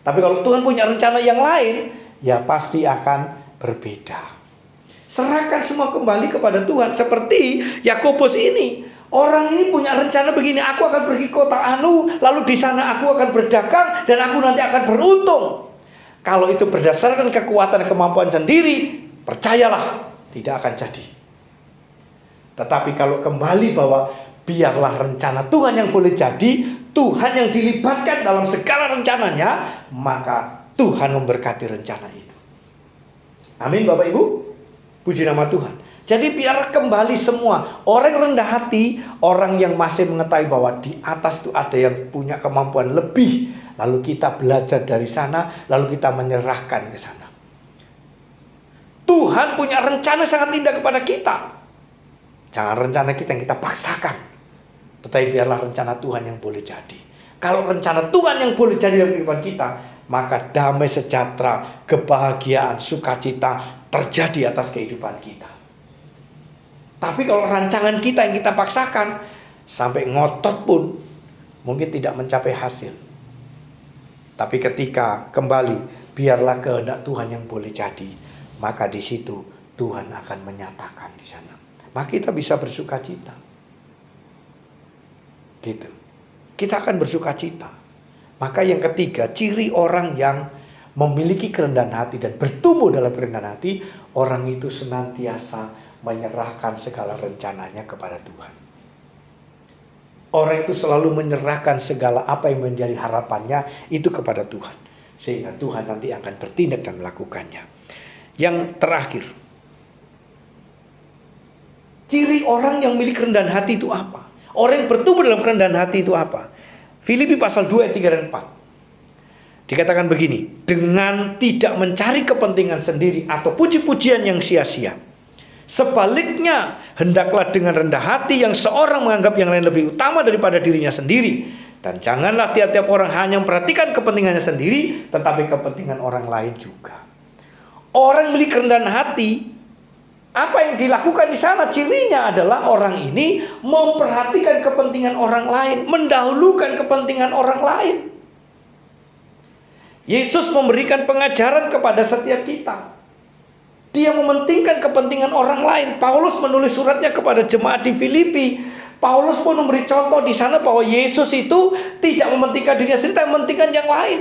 Tapi kalau Tuhan punya rencana yang lain, ya pasti akan berbeda. Serahkan semua kembali kepada Tuhan. Seperti Yakobus ini. Orang ini punya rencana begini, aku akan pergi kota Anu, lalu di sana aku akan berdagang, dan aku nanti akan beruntung. Kalau itu berdasarkan kekuatan dan kemampuan sendiri, percayalah, tidak akan jadi. Tetapi kalau kembali bahwa biarlah rencana Tuhan yang boleh jadi, Tuhan yang dilibatkan dalam segala rencananya, maka Tuhan memberkati rencana itu. Amin Bapak Ibu. Puji nama Tuhan. Jadi biar kembali semua. Orang rendah hati, orang yang masih mengetahui bahwa di atas itu ada yang punya kemampuan lebih, lalu kita belajar dari sana, lalu kita menyerahkan ke sana. Tuhan punya rencana sangat indah kepada kita. Jangan rencana kita yang kita paksakan, tetapi biarlah rencana Tuhan yang boleh jadi. Kalau rencana Tuhan yang boleh jadi dalam kehidupan kita, maka damai sejahtera, kebahagiaan, sukacita terjadi atas kehidupan kita. Tapi kalau rancangan kita yang kita paksakan, sampai ngotot pun mungkin tidak mencapai hasil. Tapi ketika kembali, biarlah kehendak Tuhan yang boleh jadi, maka di situ Tuhan akan menyatakan di sana. Maka kita bisa bersukacita. Gitu. Kita akan bersukacita. Maka yang ketiga, ciri orang yang memiliki kerendahan hati dan bertumbuh dalam kerendahan hati, orang itu senantiasa menyerahkan segala rencananya kepada Tuhan. Orang itu selalu menyerahkan segala apa yang menjadi harapannya itu kepada Tuhan. Sehingga Tuhan nanti akan bertindak dan melakukannya. Yang terakhir, ciri orang yang memiliki kerendahan hati itu apa? Orang yang bertumbuh dalam kerendahan hati itu apa? Filipi pasal 2 ayat 3 dan 4. Dikatakan begini, dengan tidak mencari kepentingan sendiri atau puji-pujian yang sia-sia. Sebaliknya, hendaklah dengan rendah hati yang seorang menganggap yang lain lebih utama daripada dirinya sendiri. Dan janganlah tiap-tiap orang hanya memperhatikan kepentingannya sendiri, tetapi kepentingan orang lain juga. Orang memiliki kerendahan hati, apa yang dilakukan di sana cirinya adalah orang ini memperhatikan kepentingan orang lain, mendahulukan kepentingan orang lain. Yesus memberikan pengajaran kepada setiap kita. Dia mementingkan kepentingan orang lain. Paulus menulis suratnya kepada jemaat di Filipi. Paulus pun memberi contoh di sana bahwa Yesus itu tidak mementingkan dirinya sendiri, tapi mementingkan yang lain.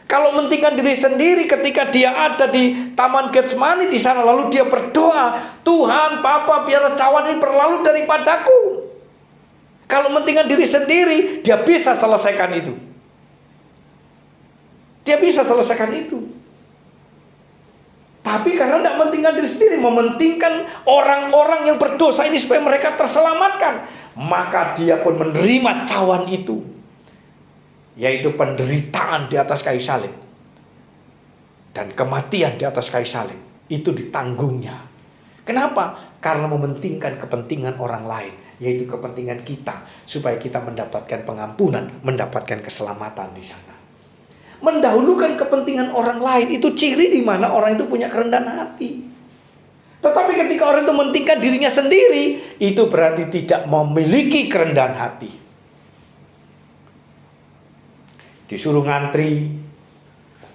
Kalau mementingkan diri sendiri ketika dia ada di Taman Getsemani di sana, lalu dia berdoa, Tuhan, Bapa, biar cawan ini berlalu daripadaku. Kalau mementingkan diri sendiri, dia bisa selesaikan itu. Dia bisa selesaikan itu. Tapi karena tidak mementingkan diri sendiri, mementingkan orang-orang yang berdosa ini supaya mereka terselamatkan, maka dia pun menerima cawan itu, yaitu penderitaan di atas kayu salib dan kematian di atas kayu salib. Itu ditanggungnya. Kenapa? Karena mementingkan kepentingan orang lain, yaitu kepentingan kita, supaya kita mendapatkan pengampunan, mendapatkan keselamatan di sana. Mendahulukan kepentingan orang lain itu ciri di mana orang itu punya kerendahan hati. Tetapi ketika orang itu mementingkan dirinya sendiri, itu berarti tidak memiliki kerendahan hati. Disuruh ngantri,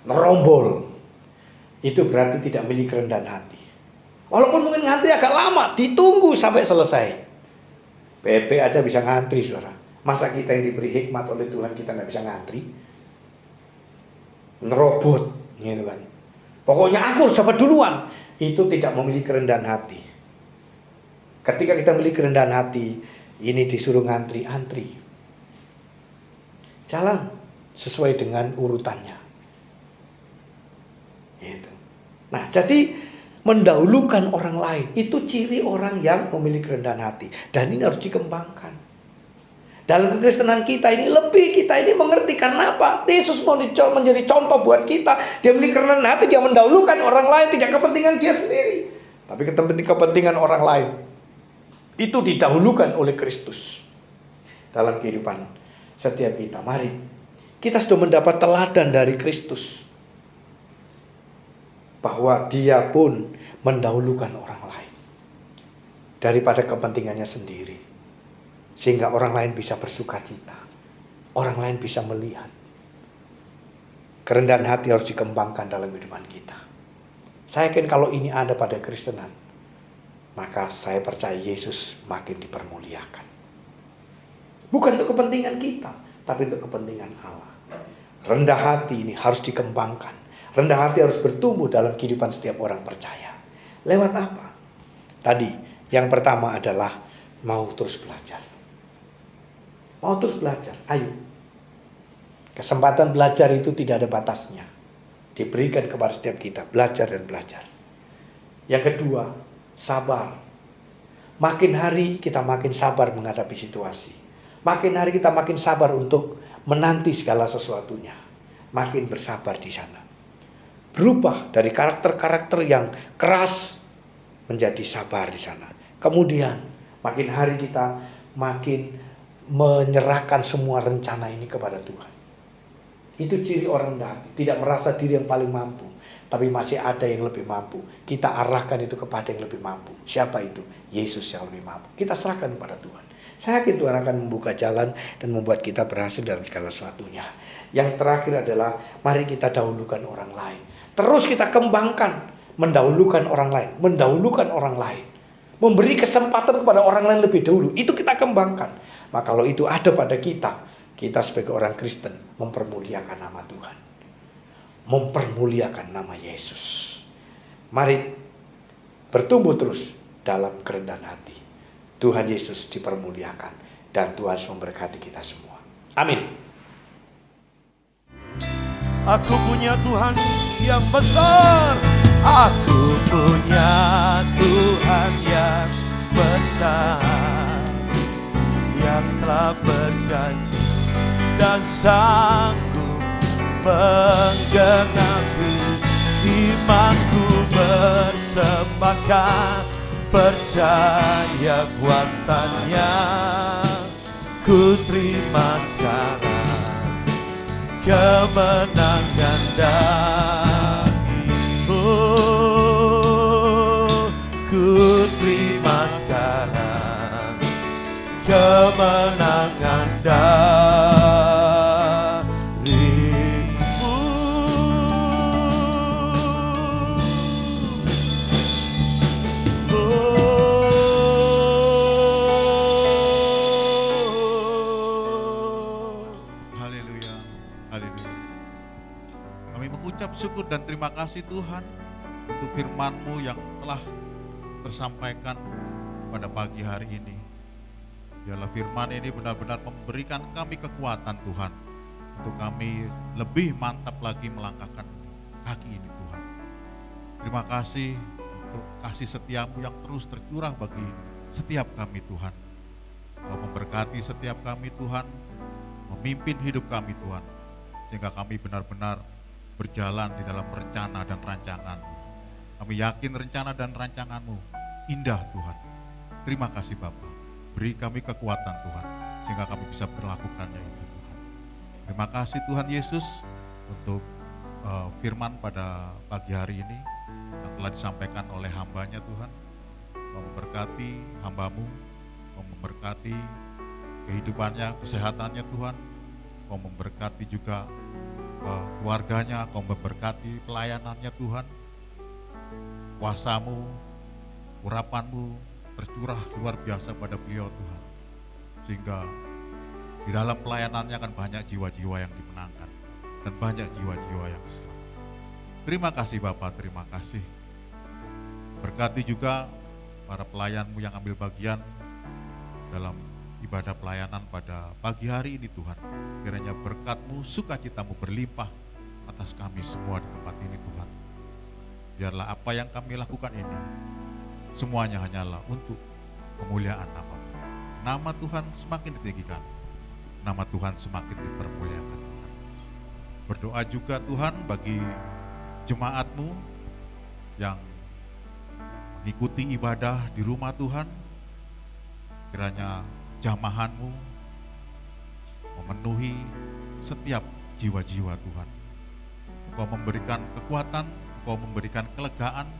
nerombol, itu berarti tidak memiliki kerendahan hati. Walaupun mungkin ngantri agak lama, ditunggu sampai selesai. PP aja bisa ngantri, saudara. Masa kita yang diberi hikmat oleh Tuhan kita nggak bisa ngantri? Nerobot, gitu kan. Pokoknya aku harus dapat duluan. Itu tidak memiliki kerendahan hati. Ketika kita memiliki kerendahan hati, ini disuruh ngantri, antri. Jalan sesuai dengan urutannya. Gitu. Nah, jadi mendahulukan orang lain itu ciri orang yang memiliki kerendahan hati, dan ini harus dikembangkan. Dalam kekristenan kita ini kita ini mengerti karena apa? Yesus mau menjadi contoh buat kita. Dia memiliki kerendahan hati, dia mendahulukan orang lain, tidak kepentingan dia sendiri, tapi kepentingan orang lain. Itu didahulukan oleh Kristus dalam kehidupan setiap kita. Mari, kita sudah mendapat teladan dari Kristus, bahwa dia pun mendahulukan orang lain daripada kepentingannya sendiri, sehingga orang lain bisa bersuka cita, orang lain bisa melihat. Kerendahan hati harus dikembangkan dalam kehidupan kita. Saya yakin kalau ini ada pada Kristenan, maka saya percaya Yesus makin dipermuliakan. Bukan untuk kepentingan kita, tapi untuk kepentingan Allah. Rendah hati ini harus dikembangkan. Rendah hati harus bertumbuh dalam kehidupan setiap orang percaya. Lewat apa? Tadi, yang pertama adalah mau terus belajar. Mau terus belajar, ayo. Kesempatan belajar itu tidak ada batasnya. Diberikan kepada setiap kita, belajar dan belajar. Yang kedua, sabar. Makin hari kita makin sabar menghadapi situasi. Makin hari kita makin sabar untuk menanti segala sesuatunya. Makin bersabar di sana. Berubah dari karakter-karakter yang keras menjadi sabar di sana. Kemudian makin hari kita makin menyerahkan semua rencana ini kepada Tuhan. Itu ciri orang rendah hati, tidak merasa diri yang paling mampu, tapi masih ada yang lebih mampu. Kita arahkan itu kepada yang lebih mampu. Siapa itu? Yesus yang lebih mampu. Kita serahkan kepada Tuhan. Saya yakin Tuhan akan membuka jalan dan membuat kita berhasil dalam segala sesuatunya. Yang terakhir adalah mari kita dahulukan orang lain. Terus kita kembangkan, mendahulukan orang lain, mendahulukan orang lain. Memberi kesempatan kepada orang lain lebih dahulu, itu kita kembangkan. Maka kalau itu ada pada kita sebagai orang Kristen mempermuliakan nama Tuhan. Mempermuliakan nama Yesus. Mari bertumbuh terus dalam kerendahan hati. Tuhan Yesus dipermuliakan dan Tuhan memberkati kita semua. Amin. Aku punya Tuhan yang besar. Aku punya Tuhan yang besar, yang telah berjanji dan sanggup menggenapi. Imanku bersepakat percaya kuasanya. Ku terima sekarang kemenangan darimu. Ku terima sekarang kemenangan darimu. bersyukur dan terima kasih Tuhan untuk firman-Mu yang telah tersampaikan pada pagi hari ini. Biarlah firman ini benar-benar memberikan kami kekuatan Tuhan, untuk kami lebih mantap lagi melangkahkan kaki ini Tuhan. Terima kasih untuk kasih setia-Mu yang terus tercurah bagi setiap kami Tuhan. Kau memberkati setiap kami Tuhan, memimpin hidup kami Tuhan, sehingga kami benar-benar berjalan di dalam rencana dan rancangan. Kami yakin rencana dan rancangan-Mu indah Tuhan. Terima kasih Bapa. Beri kami kekuatan Tuhan, sehingga kami bisa melakukannya itu Tuhan. Terima kasih Tuhan Yesus untuk firman pada pagi hari ini yang telah disampaikan oleh hamba-Nya Tuhan. Kau memberkati hamba-Mu, Kau memberkati kehidupannya, kesehatannya Tuhan. Kau memberkati juga keluarganya, Kau memberkati pelayanannya Tuhan. Kuasa-Mu, urapan-Mu tercurah luar biasa pada beliau Tuhan, sehingga di dalam pelayanannya akan banyak jiwa-jiwa yang dimenangkan dan banyak jiwa-jiwa yang selamat. Terima kasih Bapa, terima kasih. Berkati juga para pelayan-Mu yang ambil bagian dalam ibadah pelayanan pada pagi hari ini Tuhan. Kiranya berkat-Mu, sukacita-Mu berlimpah atas kami semua di tempat ini Tuhan. Biarlah apa yang kami lakukan ini semuanya hanyalah untuk kemuliaan nama-Mu. Nama Tuhan semakin ditinggikan, nama Tuhan semakin dipermuliakan Tuhan. Berdoa juga Tuhan bagi jemaat-Mu yang mengikuti ibadah di rumah Tuhan. Kiranya jamahan-Mu memenuhi setiap jiwa-jiwa Tuhan. Engkau memberikan kekuatan, Engkau memberikan kelegaan,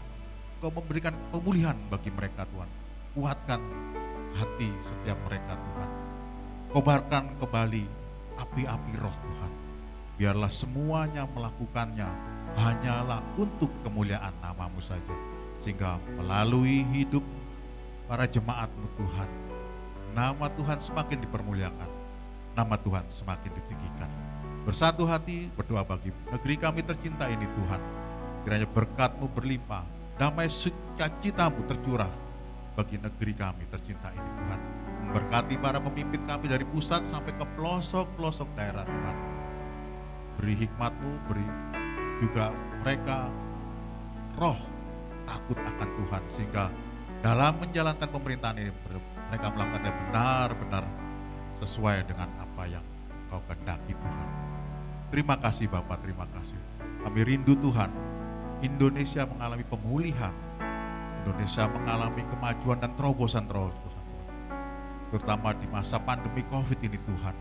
Kau memberikan pemulihan bagi mereka Tuhan. Kuatkan hati setiap mereka Tuhan. Kobarkan kembali api-api roh Tuhan. Biarlah semuanya melakukannya hanyalah untuk kemuliaan nama-Mu saja. Sehingga melalui hidup para jemaat-Mu Tuhan, nama Tuhan semakin dipermuliakan, nama Tuhan semakin ditinggikan. Bersatu hati berdoa bagi negeri kami tercinta ini Tuhan. Kiranya berkat-Mu berlimpah, damai sukacita-Mu tercurah bagi negeri kami tercinta ini Tuhan. Memberkati para pemimpin kami dari pusat sampai ke pelosok-pelosok daerah Tuhan. Beri hikmat-Mu, beri juga mereka roh takut akan Tuhan, sehingga dalam menjalankan pemerintahan ini mereka melakukannya benar-benar sesuai dengan apa yang Kau kehendaki Tuhan. Terima kasih Bapak, terima kasih. Kami rindu Tuhan, Indonesia mengalami pemulihan, Indonesia mengalami kemajuan dan terobosan-terobosan, terutama di masa pandemi COVID ini Tuhan.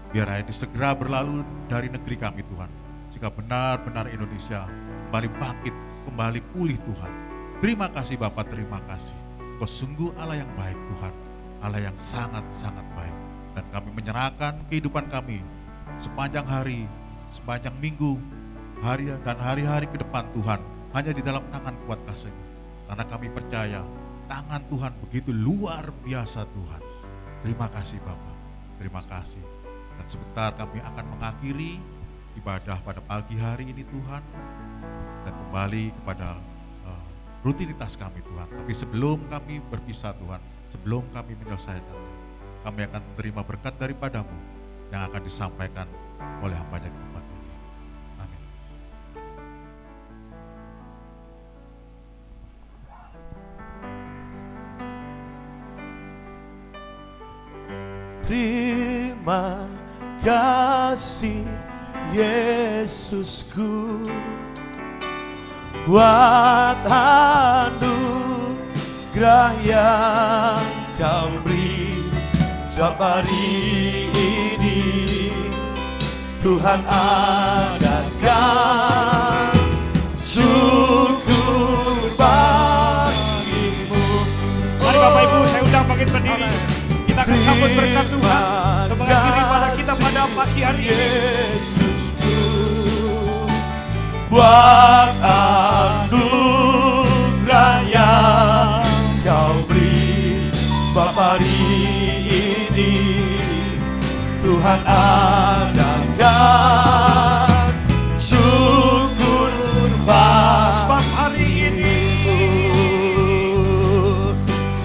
Biar ini segera berlalu dari negeri kami Tuhan, sehingga benar-benar Indonesia kembali bangkit, kembali pulih Tuhan. Terima kasih Bapak, terima kasih. Kau sungguh Allah yang baik Tuhan, Allah yang sangat-sangat baik. Dan kami menyerahkan kehidupan kami sepanjang hari, sepanjang minggu, hari dan hari-hari ke depan Tuhan, hanya di dalam tangan kuat kasih-Mu. Karena kami percaya tangan Tuhan begitu luar biasa Tuhan. Terima kasih Bapak, terima kasih. Dan sebentar kami akan mengakhiri ibadah pada pagi hari ini Tuhan, dan kembali kepada rutinitas kami Tuhan. Tapi sebelum kami berpisah Tuhan, sebelum kami menyelesaikan, kami akan menerima berkat daripada-Mu yang akan disampaikan oleh hamba-Nya di tempat ini. Amin. Terima kasih Yesusku buat anugerah yang Kau beri. Sebab hari ini Tuhan adakan syukur bagimu. Mari Bapak Ibu, saya undang bangkit berdiri. Kita akan sambut berkat Tuhan untuk mengakhiri pada kita pada pagi hari ini. Yesusku buat anugerah yang Kau beri. Sebab hari ini Tuhan adakan syukur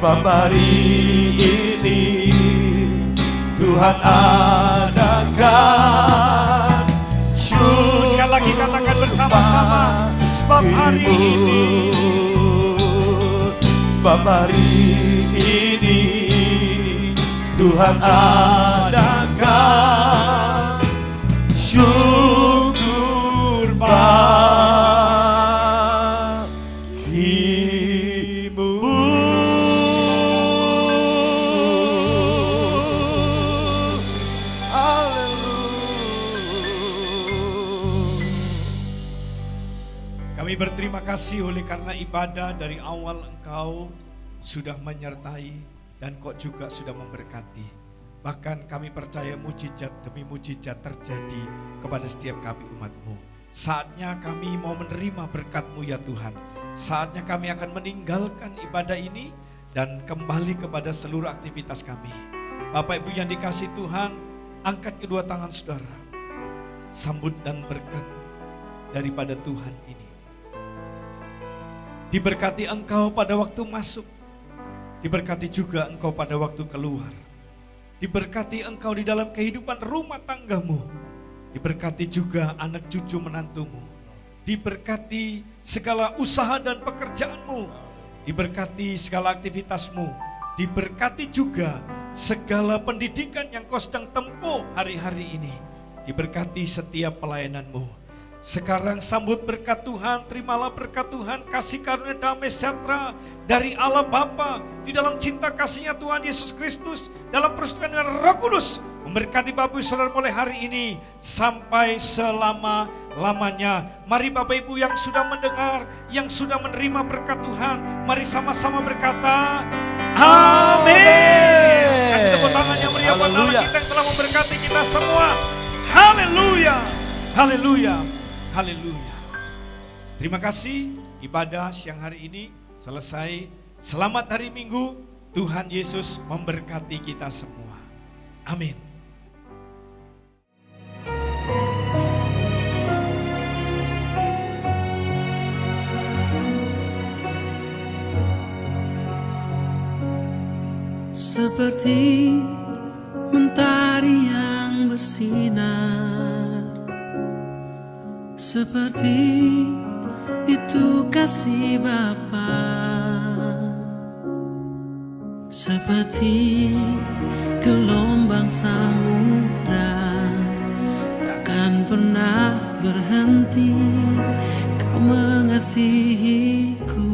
sebab hari ini Tuhan adakan syukur. Sekali lagi katakan bersama-sama, sebab hari ini, sebab hari ini Tuhan adakan syukur bagimu. kami berterima kasih oleh karena ibadah dari awal Engkau sudah menyertai dan kok juga sudah memberkati. Bahkan kami percaya mujizat demi mujizat terjadi kepada setiap kami umat-Mu. Saatnya kami mau menerima berkat-Mu ya Tuhan. Saatnya kami akan meninggalkan ibadah ini dan kembali kepada seluruh aktivitas kami. Bapak Ibu yang dikasih Tuhan, angkat kedua tangan saudara. Sambut dan berkat daripada Tuhan ini. Diberkati engkau pada waktu masuk. Diberkati juga engkau pada waktu keluar. Diberkati engkau di dalam kehidupan rumah tanggamu. Diberkati juga anak cucu menantumu. Diberkati segala usaha dan pekerjaanmu. Diberkati segala aktivitasmu. Diberkati juga segala pendidikan yang kau sedang tempuh hari-hari ini. Diberkati setiap pelayananmu. Sekarang sambut berkat Tuhan, terimalah berkat Tuhan, kasih karunia damai sejahtera dari Allah Bapa di dalam cinta kasihnya Tuhan Yesus Kristus, dalam persekutuan dengan Roh Kudus, memberkati Bapak Ibu Saudara mulai hari ini sampai selama-lamanya. Mari Bapak Ibu yang sudah mendengar, yang sudah menerima berkat Tuhan, mari sama-sama berkata, amin. Kasih tepuk tangan yang meriah buat Allah kita yang telah memberkati kita semua. Haleluya, haleluya. Haleluya. Terima kasih, ibadah siang hari ini selesai. Selamat hari Minggu. Tuhan Yesus memberkati kita semua. Amin. Seperti mentari yang bersinar, seperti itu kasih Bapa, seperti gelombang samudra, takkan pernah berhenti Kau mengasihiku.